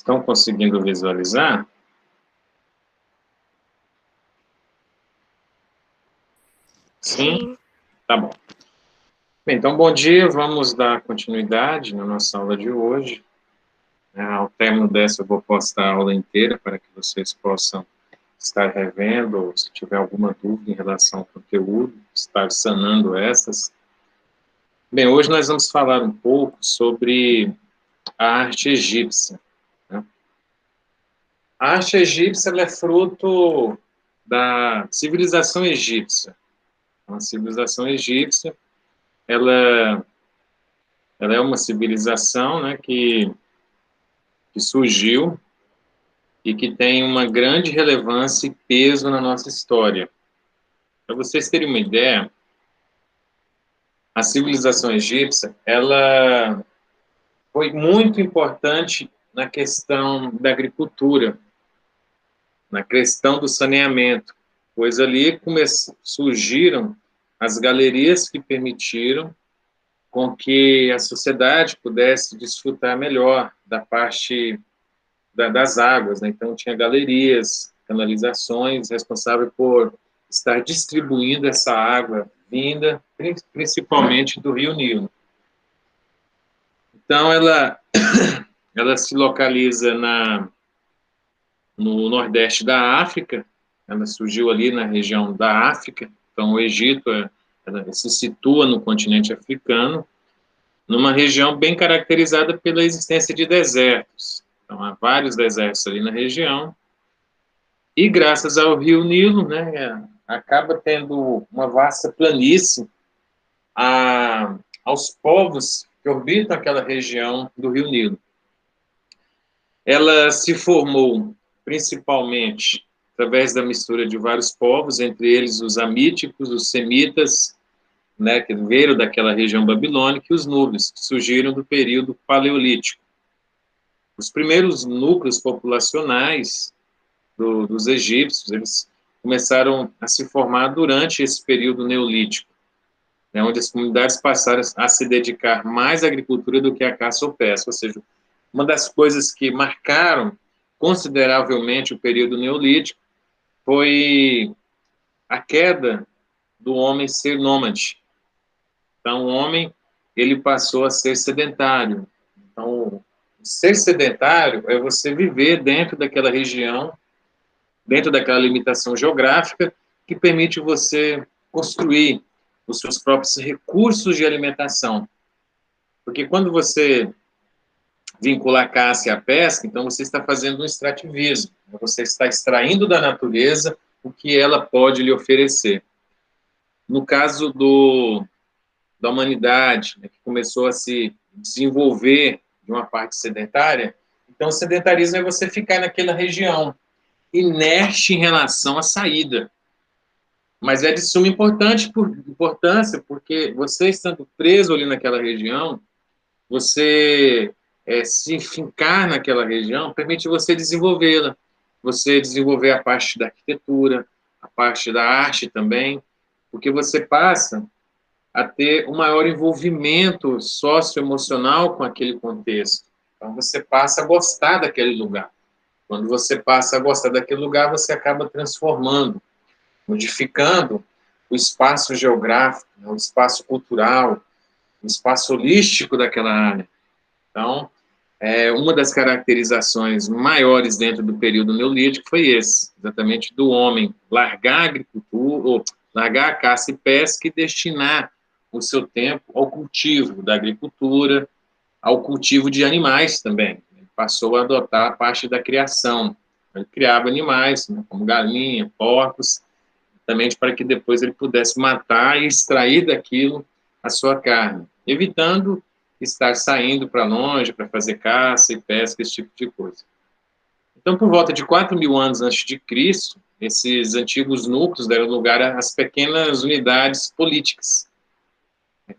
Estão conseguindo visualizar? Sim. Tá bom. Bem, então, bom dia. Vamos dar continuidade na nossa aula de hoje. Ao término dessa, eu vou postar a aula inteira para que vocês possam estar revendo, ou se tiver alguma dúvida em relação ao conteúdo, estar sanando essas. Bem, hoje nós vamos falar um pouco sobre a arte egípcia, né? A arte egípcia ela é fruto da civilização egípcia. A civilização egípcia, ela é uma civilização, né, que surgiu e que tem uma grande relevância e peso na nossa história. Para vocês terem uma ideia, a civilização egípcia, ela foi muito importante na questão da agricultura, na questão do saneamento, pois ali surgiram as galerias que permitiram com que a sociedade pudesse desfrutar melhor da parte das águas, né? Então tinha galerias, canalizações responsáveis por estar distribuindo essa água vinda, principalmente do Rio Nilo. Então ela se localiza no nordeste da África, ela surgiu ali na região da África, então o Egito ela se situa no continente africano, numa região bem caracterizada pela existência de desertos. Então há vários desertos ali na região, e graças ao Rio Nilo, né, acaba tendo uma vasta planície aos povos que orbitam aquela região do Rio Nilo. Ela se formou principalmente através da mistura de vários povos, entre eles os amíticos, os semitas, né, que vieram daquela região babilônica, e os núbios, que surgiram do período paleolítico. Os primeiros núcleos populacionais dos egípcios, eles começaram a se formar durante esse período neolítico, né, onde as comunidades passaram a se dedicar mais à agricultura do que à caça ou pesca, ou seja, uma das coisas que marcaram consideravelmente o período neolítico foi a queda do homem ser nômade. Então, o homem ele passou a ser sedentário. Então, ser sedentário é você viver dentro daquela região, dentro daquela limitação geográfica que permite você construir os seus próprios recursos de alimentação. Porque quando você vincula a caça e a pesca, então você está fazendo um extrativismo. Você está extraindo da natureza o que ela pode lhe oferecer. No caso da humanidade, né, que começou a se desenvolver de uma parte sedentária, então o sedentarismo é você ficar naquela região, inerte em relação à saída. Mas é de suma importância, porque você estando preso ali naquela região, você se fincar naquela região permite você desenvolvê-la. Você desenvolver a parte da arquitetura, a parte da arte também, porque você passa a ter um maior envolvimento socioemocional com aquele contexto. Então, você passa a gostar daquele lugar. Quando você passa a gostar daquele lugar, você acaba transformando, modificando o espaço geográfico, o espaço cultural, o espaço holístico daquela área. Então, uma das caracterizações maiores dentro do período neolítico foi exatamente do homem largar a agricultura, ou largar a caça e pesca e destinar o seu tempo ao cultivo da agricultura, ao cultivo de animais também. Ele passou a adotar a parte da criação. Ele criava animais, né, como galinha, porcos, também para que depois ele pudesse matar e extrair daquilo a sua carne, evitando estar saindo para longe para fazer caça e pesca, esse tipo de coisa. Então, por volta de 4.000 anos antes de Cristo, esses antigos núcleos deram lugar às pequenas unidades políticas,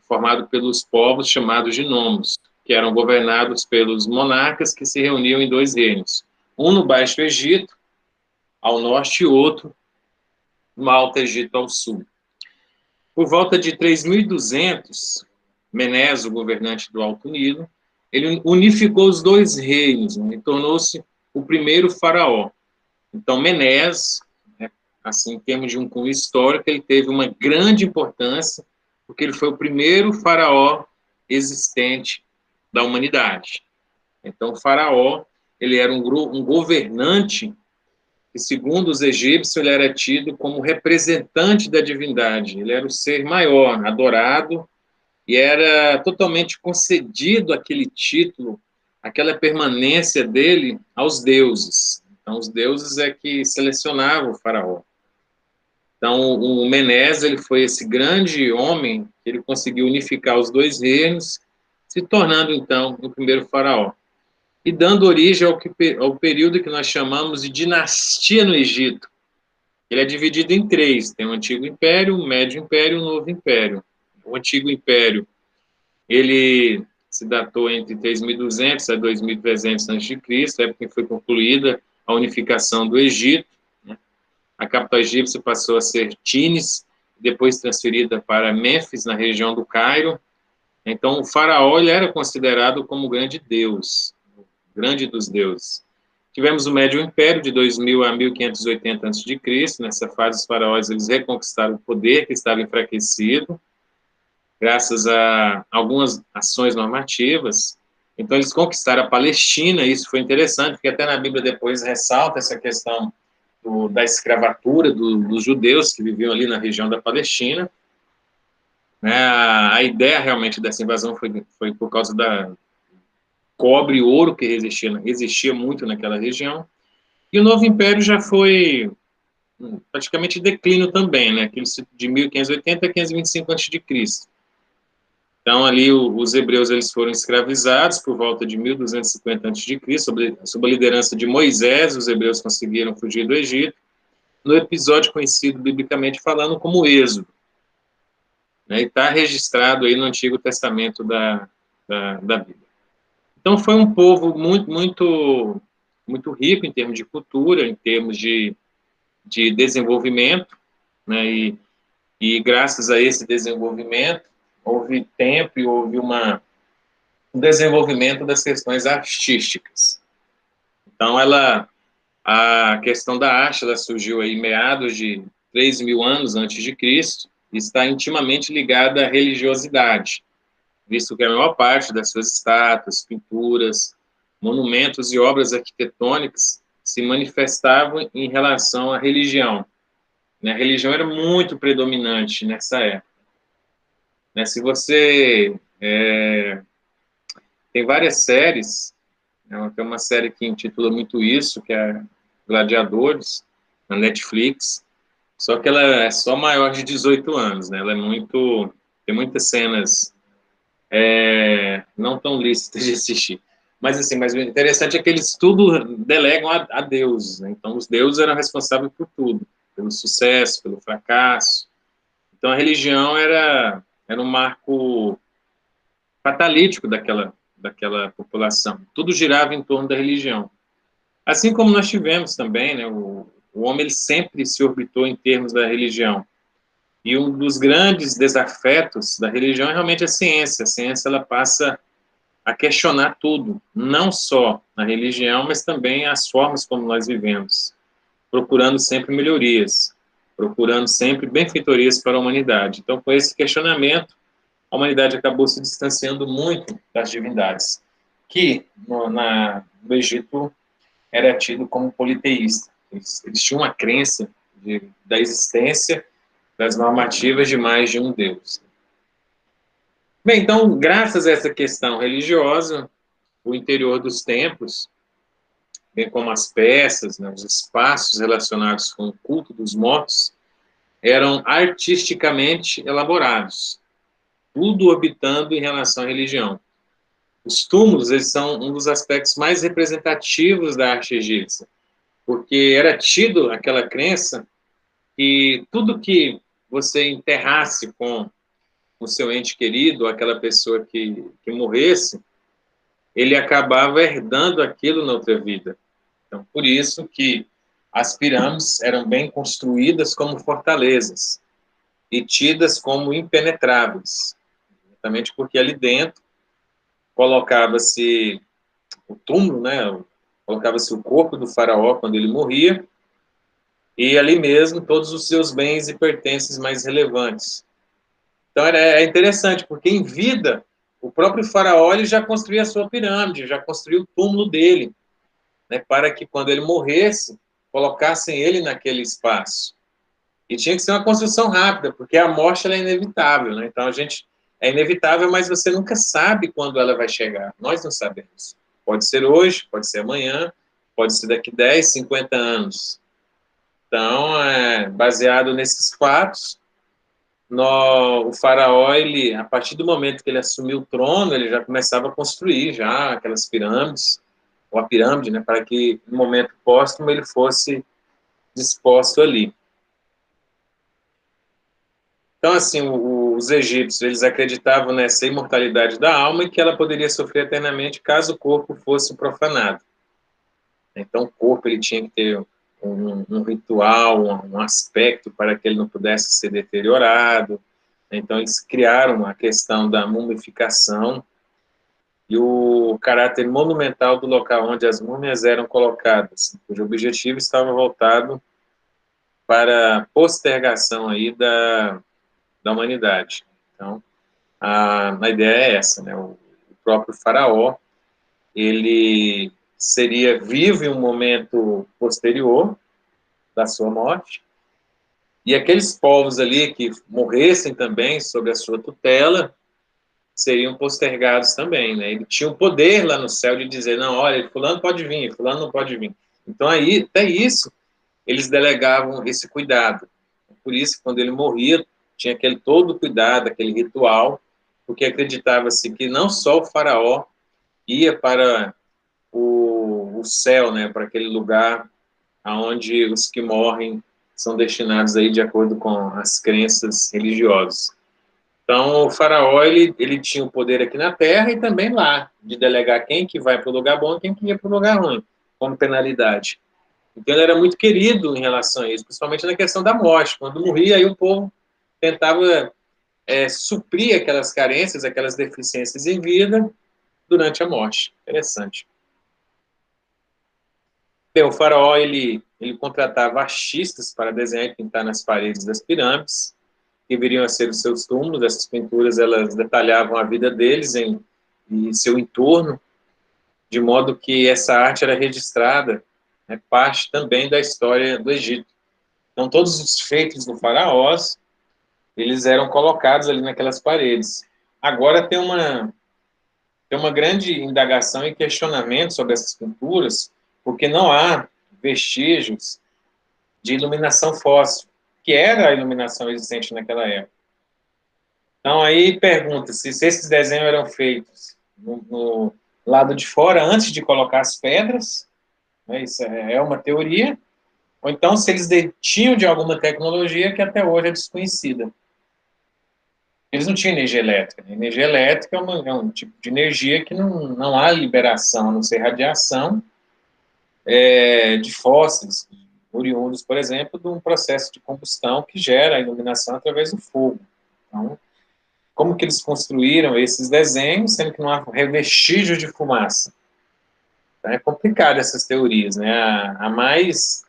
formado pelos povos chamados de nomos, que eram governados pelos monarcas que se reuniam em dois reinos, um no Baixo Egito, ao norte, e outro no Alto Egito, ao sul. Por volta de 3.200, Menés, o governante do Alto Nilo, ele unificou os dois reinos, né, e tornou-se o primeiro faraó. Então, Menes, né, assim, em termos de um cunho histórico, ele teve uma grande importância, porque ele foi o primeiro faraó existente da humanidade. Então, o faraó, ele era um governante que, segundo os egípcios, ele era tido como representante da divindade. Ele era o ser maior, adorado, e era totalmente concedido aquele título, aquela permanência dele aos deuses. Então, os deuses é que selecionavam o faraó. Então, o Menes, ele foi esse grande homem, que ele conseguiu unificar os dois reinos, se tornando, então, o primeiro faraó. E dando origem ao período que nós chamamos de dinastia no Egito. Ele é dividido em três: tem o Antigo Império, o Médio Império e o Novo Império. O Antigo Império, ele se datou entre 3.200 a 2.300 a.C., época em que foi concluída a unificação do Egito, né? A capital egípcia passou a ser Tinis, depois transferida para Mênfis, na região do Cairo. Então, o faraó ele era considerado como o grande deus, o grande dos deuses. Tivemos o Médio Império, de 2000 a 1580 a.C. Nessa fase, os faraós eles reconquistaram o poder que estava enfraquecido, graças a algumas ações normativas. Então, eles conquistaram a Palestina, e isso foi interessante, porque até na Bíblia depois ressalta essa questão da escravatura dos judeus que viviam ali na região da Palestina. Né? A ideia realmente dessa invasão foi por causa da cobre e ouro que existia muito naquela região. E o Novo Império já foi praticamente declínio também, né? Aquele de 1580 a 525 a.C. Então, ali, os hebreus eles foram escravizados por volta de 1250 a.C., sob a liderança de Moisés, os hebreus conseguiram fugir do Egito, no episódio conhecido, biblicamente falando, como Êxodo. Né, e está registrado aí no Antigo Testamento da Bíblia. Então, foi um povo muito rico em termos de cultura, em termos de desenvolvimento, né, e graças a esse desenvolvimento, houve tempo e houve um desenvolvimento das questões artísticas. Então, a questão da arte ela surgiu aí em meados de 3.000 anos antes de Cristo e está intimamente ligada à religiosidade, visto que a maior parte das suas estátuas, pinturas, monumentos e obras arquitetônicas se manifestavam em relação à religião. A religião era muito predominante nessa época. Se você tem várias séries, tem uma série que intitula muito isso, que é Gladiadores, na Netflix, só que ela é só maior de 18 anos, né? Ela tem muitas cenas não tão lícitas de assistir. Mas, assim, mas o interessante é que eles tudo delegam a deuses, né? Então, os deuses eram responsáveis por tudo, pelo sucesso, pelo fracasso. Então, a religião era um marco fatalítico daquela população. Tudo girava em torno da religião. Assim como nós tivemos também, né, o homem ele sempre se orbitou em termos da religião. E um dos grandes desafetos da religião é realmente a ciência. A ciência ela passa a questionar tudo, não só a religião, mas também as formas como nós vivemos, procurando sempre melhorias, procurando sempre benfeitorias para a humanidade. Então, com esse questionamento, a humanidade acabou se distanciando muito das divindades, que no Egito era tido como politeísta. Eles tinham uma crença da existência das normativas de mais de um Deus. Bem, então, graças a essa questão religiosa, o interior dos templos, bem como as peças, né, os espaços relacionados com o culto dos mortos, eram artisticamente elaborados, tudo orbitando em relação à religião. Os túmulos eles são um dos aspectos mais representativos da arte egípcia, porque era tido aquela crença que tudo que você enterrasse com o seu ente querido, aquela pessoa que morresse, ele acabava herdando aquilo na outra vida. Então, por isso que as pirâmides eram bem construídas como fortalezas e tidas como impenetráveis, exatamente porque ali dentro colocava-se o túmulo, né? Colocava-se o corpo do faraó quando ele morria, e ali mesmo todos os seus bens e pertences mais relevantes. Então é interessante, porque em vida, o próprio faraó ele já construía a sua pirâmide, já construiu o túmulo dele, né, para que quando ele morresse, colocassem ele naquele espaço. E tinha que ser uma construção rápida, porque a morte ela é inevitável, né? Então é inevitável, mas você nunca sabe quando ela vai chegar. Nós não sabemos. Pode ser hoje, pode ser amanhã, pode ser daqui 10, 50 anos. Então, baseado nesses fatos, o faraó, ele, a partir do momento que ele assumiu o trono, ele já começava a construir já aquelas pirâmides, ou a pirâmide, né, para que no momento póstumo ele fosse disposto ali. Então, assim, os egípcios, eles acreditavam nessa imortalidade da alma e que ela poderia sofrer eternamente caso o corpo fosse profanado. Então, o corpo ele tinha que ter um ritual, um aspecto para que ele não pudesse ser deteriorado. Então, eles criaram a questão da mumificação e o caráter monumental do local onde as múmias eram colocadas, cujo objetivo estava voltado para a postergação aí da humanidade. Então, a ideia é essa, né? O próprio faraó, ele seria vivo em um momento posterior da sua morte, e aqueles povos ali que morressem também sob a sua tutela seriam postergados também, né? Ele tinha o poder lá no céu de dizer, não, olha, fulano pode vir, fulano não pode vir. Então aí, até isso, eles delegavam esse cuidado. Por isso, quando ele morria, tinha aquele todo cuidado, aquele ritual, porque acreditava-se que não só o faraó ia para o céu, né, para aquele lugar aonde os que morrem são destinados aí de acordo com as crenças religiosas. Então, o faraó, ele tinha o poder aqui na Terra e também lá, de delegar quem que vai para o lugar bom e quem que ia para o lugar ruim, como penalidade. Então, ele era muito querido em relação a isso, principalmente na questão da morte. Quando morria, aí o povo tentava suprir aquelas carências, aquelas deficiências em vida durante a morte. Interessante. Bem, o faraó, ele contratava artistas para desenhar e pintar nas paredes das pirâmides, que viriam a ser os seus túmulos. Essas pinturas, elas detalhavam a vida deles em seu entorno, de modo que essa arte era registrada, né, parte também da história do Egito. Então, todos os feitos do faraós, eles eram colocados ali naquelas paredes. Agora tem uma grande indagação e questionamento sobre essas pinturas, porque não há vestígios de iluminação fóssil, que era a iluminação existente naquela época. Então, aí pergunta-se se esses desenhos eram feitos no lado de fora, antes de colocar as pedras, né, isso é uma teoria, ou então se eles detinham de alguma tecnologia que até hoje é desconhecida. Eles não tinham energia elétrica. Né? Energia elétrica é um tipo de energia que não há liberação, a não ser radiação de fósseis, oriundos, por exemplo, de um processo de combustão que gera a iluminação através do fogo. Então, como que eles construíram esses desenhos, sendo que não há vestígio de fumaça? Então, é complicado essas teorias, né? A mais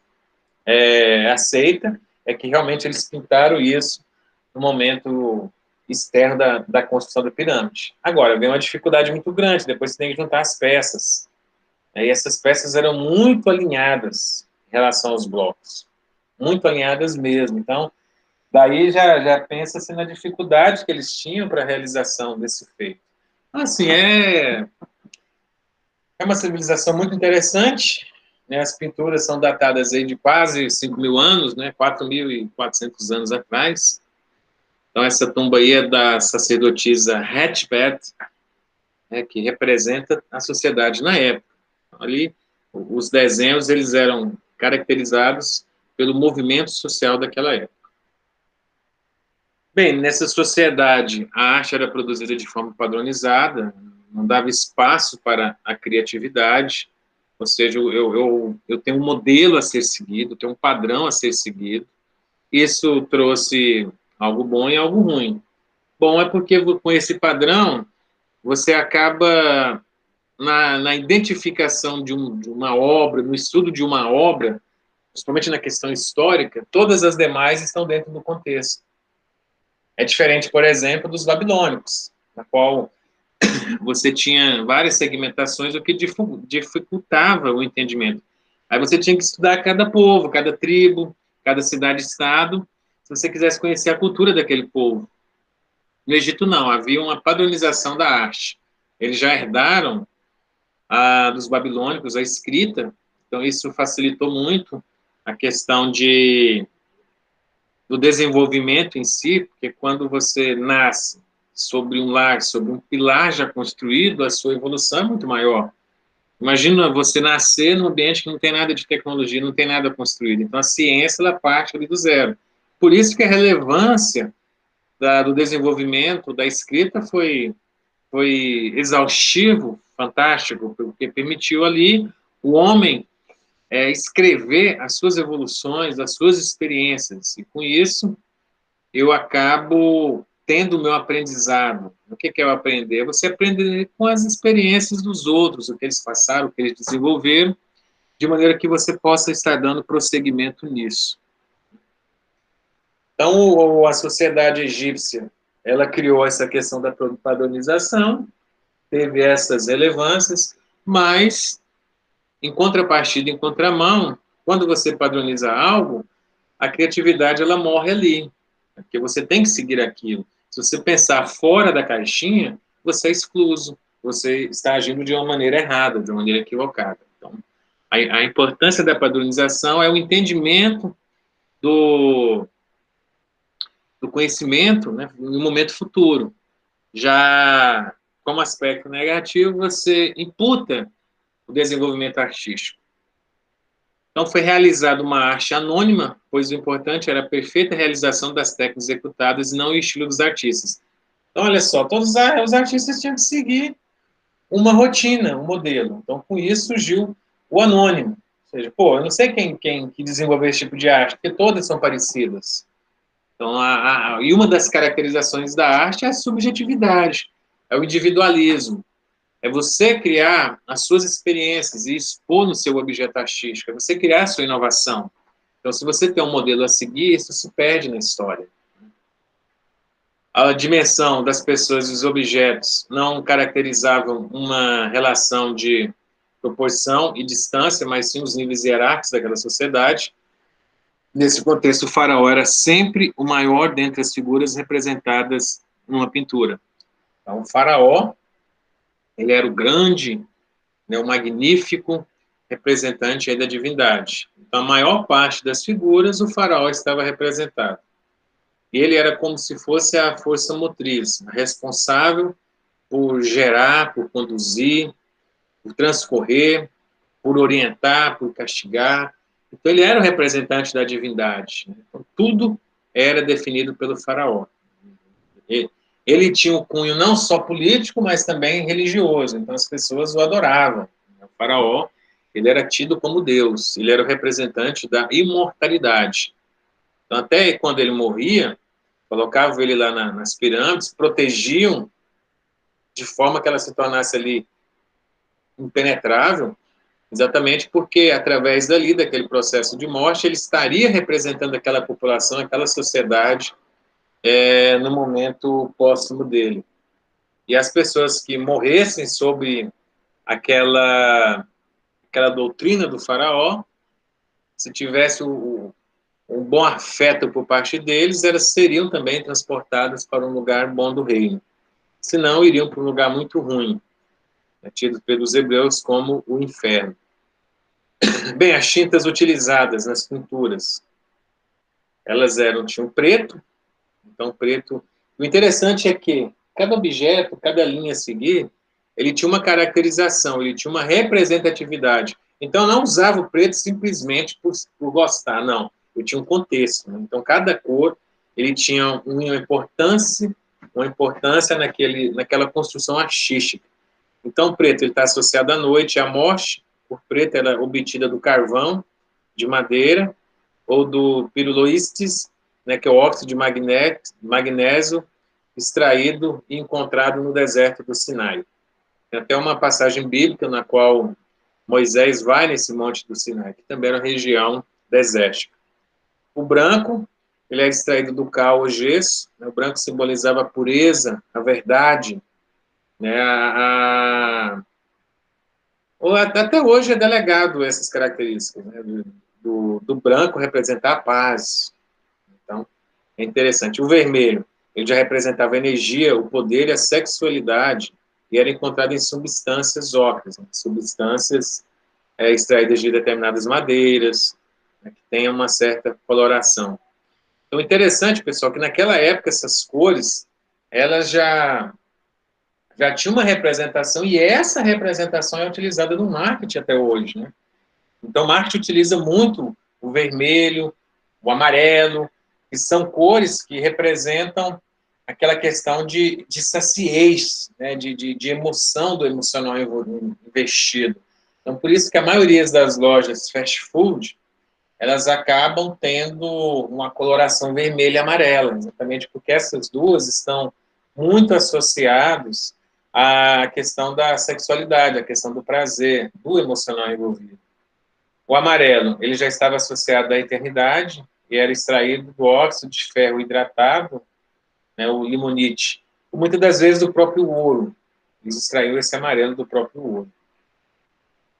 aceita é que realmente eles pintaram isso no momento externo da construção da pirâmide. Agora, vem uma dificuldade muito grande, depois você tem que juntar as peças. E essas peças eram muito alinhadas em relação aos blocos, muito alinhadas mesmo. Então, daí já pensa-se na dificuldade que eles tinham para a realização desse feito. Então, assim, é uma civilização muito interessante, né? As pinturas são datadas aí de quase 5.000 anos, né? 4.400 anos atrás. Então, essa tumba aí é da sacerdotisa Hatshepsut, né, que representa a sociedade na época. Então, ali, os desenhos eles eram caracterizados pelo movimento social daquela época. Bem, nessa sociedade, a arte era produzida de forma padronizada, não dava espaço para a criatividade, ou seja, eu tenho um modelo a ser seguido, tenho um padrão a ser seguido. Isso trouxe algo bom e algo ruim. Bom é porque com esse padrão, você acaba, na identificação de uma obra, no estudo de uma obra, principalmente na questão histórica, todas as demais estão dentro do contexto. É diferente, por exemplo, dos babilônicos, na qual você tinha várias segmentações, o que dificultava o entendimento. Aí você tinha que estudar cada povo, cada tribo, cada cidade-estado, se você quisesse conhecer a cultura daquele povo. No Egito, não, havia uma padronização da arte. Eles já herdaram dos babilônicos a escrita, então isso facilitou muito a questão do desenvolvimento em si, porque quando você nasce sobre um lar, sobre um pilar já construído, a sua evolução é muito maior. Imagina você nascer num ambiente que não tem nada de tecnologia, não tem nada construído. Então, a ciência, ela parte ali do zero. Por isso que a relevância do desenvolvimento da escrita foi exaustivo, fantástico, porque permitiu ali o homem escrever as suas evoluções, as suas experiências. E, com isso, eu acabo tendo o meu aprendizado. O que é o aprender? Você aprender com as experiências dos outros, o que eles passaram, o que eles desenvolveram, de maneira que você possa estar dando prosseguimento nisso. Então, a sociedade egípcia, ela criou essa questão da padronização, teve essas relevâncias, mas, em contrapartida, em contramão, quando você padroniza algo, a criatividade ela morre ali, porque você tem que seguir aquilo. Se você pensar fora da caixinha, você é excluso, você está agindo de uma maneira errada, de uma maneira equivocada. Então, a importância da padronização é o entendimento do, do conhecimento, né, no momento futuro. Já como aspecto negativo, você imputa o desenvolvimento artístico. Então, foi realizada uma arte anônima, pois o importante era a perfeita realização das técnicas executadas e não o estilo dos artistas. Então, olha só, todos os artistas tinham que seguir uma rotina, um modelo. Então, com isso surgiu o anônimo. Ou seja, pô, eu não sei quem que desenvolveu esse tipo de arte, porque todas são parecidas. Então, e uma das caracterizações da arte é a subjetividade, é o individualismo. É você criar as suas experiências e expor no seu objeto artístico, é você criar a sua inovação. Então, se você tem um modelo a seguir, isso se perde na história. A dimensão das pessoas e dos objetos não caracterizavam uma relação de proporção e distância, mas sim os níveis hierárquicos daquela sociedade. Nesse contexto, o faraó era sempre o maior dentre as figuras representadas numa pintura. Então, o faraó, ele era o grande, né, o magnífico representante aí da divindade. Então, a maior parte das figuras, o faraó estava representado. Ele era como se fosse a força motriz, responsável por gerar, por conduzir, por transcorrer, por orientar, por castigar. Então, ele era o representante da divindade. Então, tudo era definido pelo faraó. Ele tinha um cunho não só político, mas também religioso. Então, as pessoas o adoravam. O faraó, ele era tido como Deus. Ele era o representante da imortalidade. Então, até quando ele morria, colocavam ele lá nas pirâmides, protegiam de forma que ela se tornasse ali impenetrável, exatamente porque, através dali, daquele processo de morte, ele estaria representando aquela população, aquela sociedade, no momento próximo dele. E as pessoas que morressem sob aquela doutrina do faraó, se tivesse um bom afeto por parte deles, elas seriam também transportadas para um lugar bom do reino. Senão, iriam para um lugar muito ruim, tido pelos hebreus como o inferno. Bem, as tintas utilizadas nas pinturas, elas tinham preto, então preto. O interessante é que cada objeto, cada linha a seguir, ele tinha uma caracterização, ele tinha uma representatividade. Então, não usava o preto simplesmente por gostar, não. Ele tinha um contexto. Né? Então, cada cor, ele tinha uma importância naquela construção artística. Então, o preto está associado à noite, à morte. Por preto era obtida do carvão, de madeira, ou do piruloístes, né, que é o óxido de magnésio, extraído e encontrado no deserto do Sinai. Tem até uma passagem bíblica na qual Moisés vai nesse monte do Sinai, que também era uma região desértica. O branco, ele é extraído do cal ou gesso, né? O branco simbolizava a pureza, a verdade, né? Até hoje é delegado essas características, né? Do branco representar a paz. Então, é interessante. O vermelho, ele já representava a energia, o poder e a sexualidade, e era encontrado em substâncias ocras, né? Substâncias extraídas de determinadas madeiras, né? Que tenham uma certa coloração. Então, interessante, pessoal, que naquela época essas cores, elas já tinham uma representação, e essa representação é utilizada no marketing até hoje, né? Então, o marketing utiliza muito o vermelho, o amarelo, que são cores que representam aquela questão de saciez, né? de emoção do emocional investido. Então, por isso que a maioria das lojas fast food, elas acabam tendo uma coloração vermelha e amarela, exatamente porque essas duas estão muito associadas à questão da sexualidade, à questão do prazer, do emocional envolvido. O amarelo, ele já estava associado à eternidade e era extraído do óxido de ferro hidratado, né, o limonite, muitas das vezes do próprio ouro. Eles extraíam esse amarelo do próprio ouro.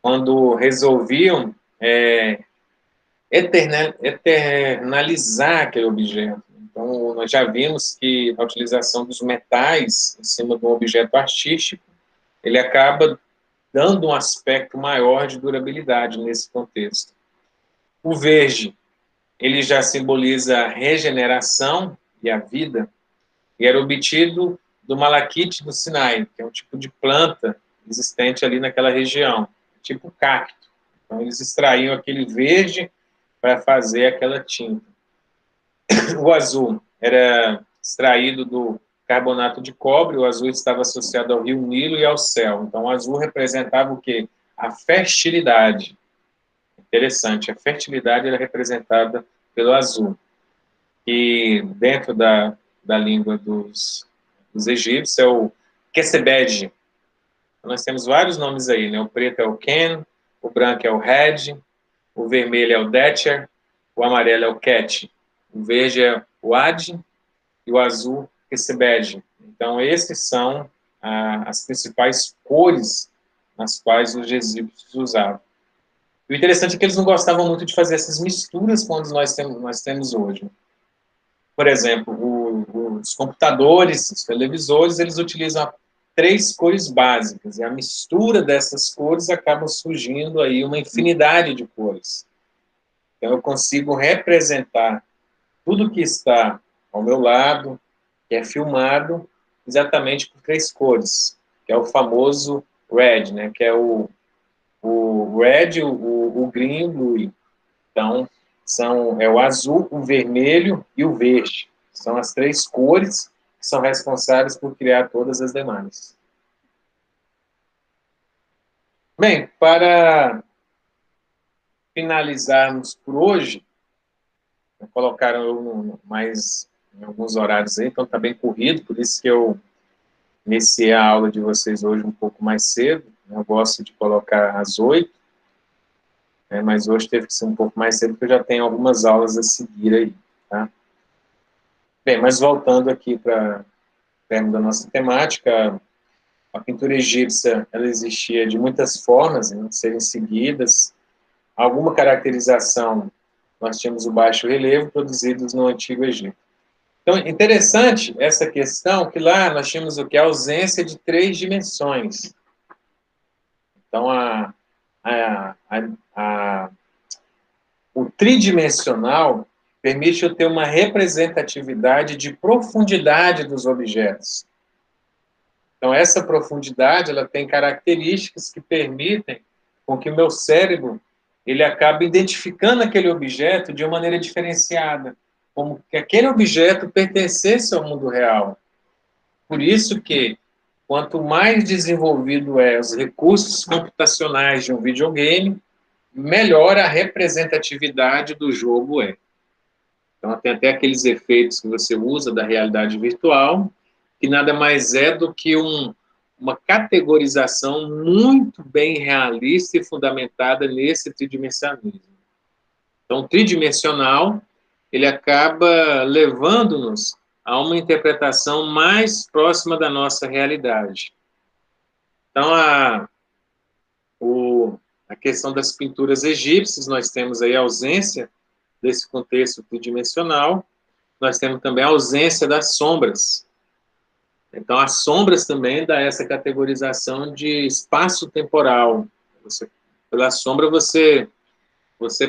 Quando resolviam eternalizar aquele objeto. Então, nós já vimos que a utilização dos metais em cima de um objeto artístico, ele acaba dando um aspecto maior de durabilidade nesse contexto. O verde, ele já simboliza a regeneração e a vida, e era obtido do malaquite do Sinai, que é um tipo de planta existente ali naquela região, tipo cacto. Então, eles extraíam aquele verde para fazer aquela tinta. O azul era extraído do carbonato de cobre, o azul estava associado ao rio Nilo e ao céu. Então, o azul representava o quê? A fertilidade. Interessante, a fertilidade era representada pelo azul. E dentro da língua dos egípcios é o Quecebede. Então, nós temos vários nomes aí, né? O preto é o Ken, o branco é o Red, o vermelho é o Detcher, o amarelo é o Ket, o verde é o Ad e o azul Quecebede. Então, esses são as principais cores nas quais os egípcios usavam. O interessante é que eles não gostavam muito de fazer essas misturas quando nós temos hoje. Por exemplo, os computadores, os televisores, eles utilizam 3 cores básicas, e a mistura dessas cores acaba surgindo aí uma infinidade de cores. Então, eu consigo representar tudo que está ao meu lado, que é filmado, exatamente por 3 cores, que é o famoso red, né, que é o red, o green e o blue. Então, é o azul, o vermelho e o verde. São as 3 cores que são responsáveis por criar todas as demais. Bem, para finalizarmos por hoje, colocaram eu mais em alguns horários aí, então está bem corrido, por isso que eu iniciei a aula de vocês hoje um pouco mais cedo. Eu gosto de colocar às 8, mas hoje teve que ser um pouco mais cedo, porque eu já tenho algumas aulas a seguir aí, tá? Bem, mas voltando aqui para o tema da nossa temática, a pintura egípcia, ela existia de muitas formas, né, de serem seguidas. Alguma caracterização, nós tínhamos o baixo relevo, produzidos no Antigo Egito. Então, interessante essa questão, que lá nós tínhamos o que? A ausência de 3 dimensões. Então, o tridimensional permite eu ter uma representatividade de profundidade dos objetos. Então, essa profundidade, ela tem características que permitem com que o meu cérebro ele acabe identificando aquele objeto de uma maneira diferenciada, como que aquele objeto pertencesse ao mundo real. Por isso que, quanto mais desenvolvido é os recursos computacionais de um videogame, melhor a representatividade do jogo é. Então, tem até aqueles efeitos que você usa da realidade virtual, que nada mais é do que uma categorização muito bem realista e fundamentada nesse tridimensionalismo. Então, o tridimensional, ele acaba levando-nos a uma interpretação mais próxima da nossa realidade. Então, a questão das pinturas egípcias, nós temos aí a ausência desse contexto tridimensional, nós temos também a ausência das sombras. Então, as sombras também dá essa categorização de espaço-temporal. Pela sombra, você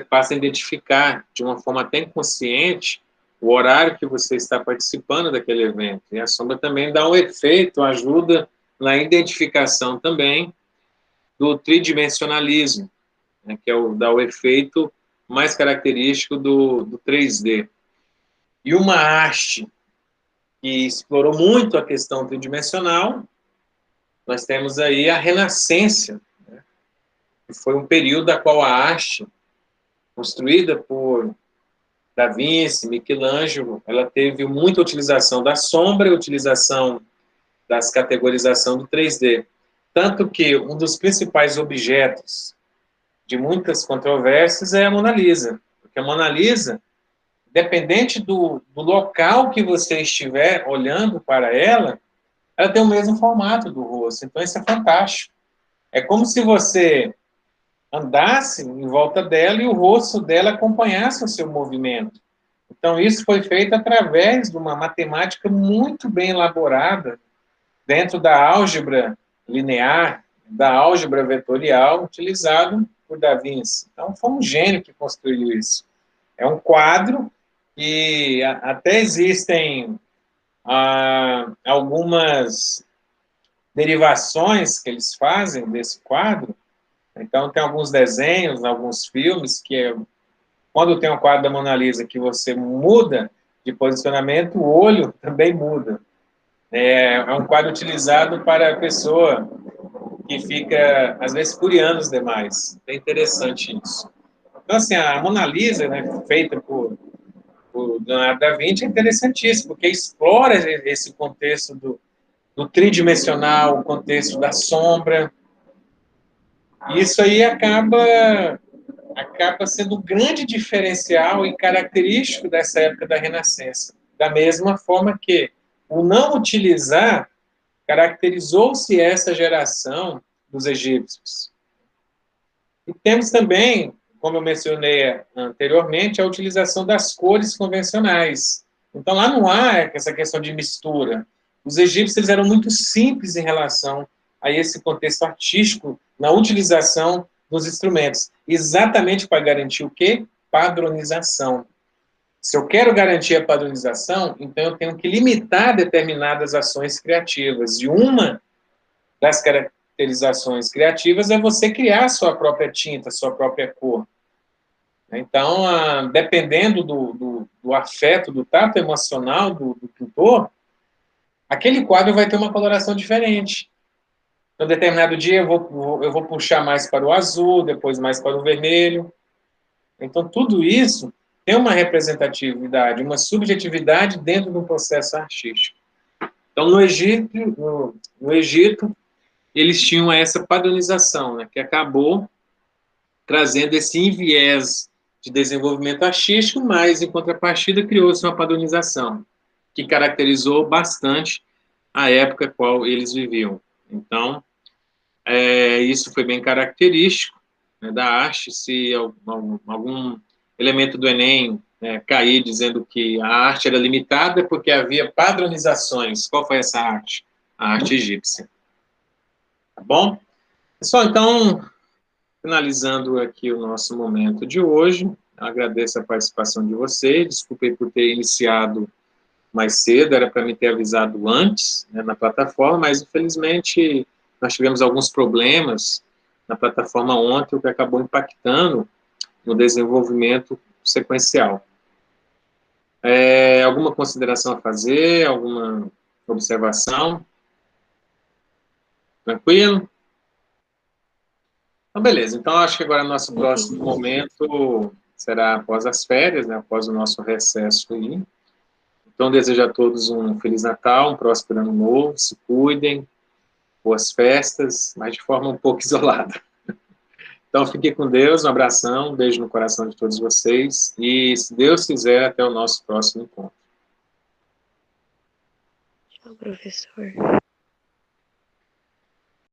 passa a identificar, de uma forma até inconsciente, o horário que você está participando daquele evento. E a sombra também dá um efeito, ajuda na identificação também do tridimensionalismo, né, que dá o efeito mais característico do 3D. E uma arte que explorou muito a questão tridimensional, nós temos aí a Renascença, né, que foi um período da qual a arte, construída por Da Vinci, Michelangelo, ela teve muita utilização da sombra e utilização das categorização do 3D. Tanto que um dos principais objetos de muitas controvérsias é a Mona Lisa. Porque a Mona Lisa, dependente do local que você estiver olhando para ela tem o mesmo formato do rosto. Então, isso é fantástico. É como se você andasse em volta dela e o rosto dela acompanhasse o seu movimento. Então, isso foi feito através de uma matemática muito bem elaborada dentro da álgebra linear, da álgebra vetorial, utilizado por Da Vinci. Então, foi um gênio que construiu isso. É um quadro e até existem algumas derivações que eles fazem desse quadro. Então, tem alguns desenhos, alguns filmes, quando tem um quadro da Mona Lisa que você muda de posicionamento, o olho também muda. É um quadro utilizado para a pessoa que fica, às vezes, curiando os demais. É interessante isso. Então, assim, a Mona Lisa, né, feita por Leonardo da Vinci, é interessantíssimo, porque explora esse contexto do tridimensional, o contexto da sombra. E isso aí acaba sendo um grande diferencial e característico dessa época da Renascença. Da mesma forma que o não utilizar caracterizou-se essa geração dos egípcios. E temos também, como eu mencionei anteriormente, a utilização das cores convencionais. Então, lá não há essa questão de mistura. Os egípcios eram muito simples em relação a esse contexto artístico na utilização dos instrumentos, exatamente para garantir o quê? Padronização. Se eu quero garantir a padronização, então eu tenho que limitar determinadas ações criativas. E uma das caracterizações criativas é você criar a sua própria tinta, a sua própria cor. Então, dependendo do afeto, do tato emocional do pintor, aquele quadro vai ter uma coloração diferente. Em um determinado dia eu vou puxar mais para o azul, depois mais para o vermelho. Então, tudo isso tem uma representatividade, uma subjetividade dentro do processo artístico. Então, no Egito, eles tinham essa padronização, né, que acabou trazendo esse enviés de desenvolvimento artístico, mas, em contrapartida, criou-se uma padronização que caracterizou bastante a época a qual eles viviam. Então, isso foi bem característico, né, da arte. Se algum elemento do Enem cair dizendo que a arte era limitada porque havia padronizações. Qual foi essa arte? A arte egípcia. Tá bom? Pessoal, então, finalizando aqui o nosso momento de hoje, agradeço a participação de vocês, desculpem por ter iniciado mais cedo, era para me ter avisado antes, né, na plataforma, mas infelizmente nós tivemos alguns problemas na plataforma ontem, o que acabou impactando no desenvolvimento sequencial. Alguma consideração a fazer? Alguma observação? Tranquilo? Então, beleza. Então, acho que agora nosso próximo momento será após as férias, né, após o nosso recesso aí. Então, desejo a todos um Feliz Natal, um próspero Ano Novo, se cuidem, boas festas, mas de forma um pouco isolada. Então, fique com Deus, um abração, um beijo no coração de todos vocês, e, se Deus quiser, até o nosso próximo encontro. Tchau, professor.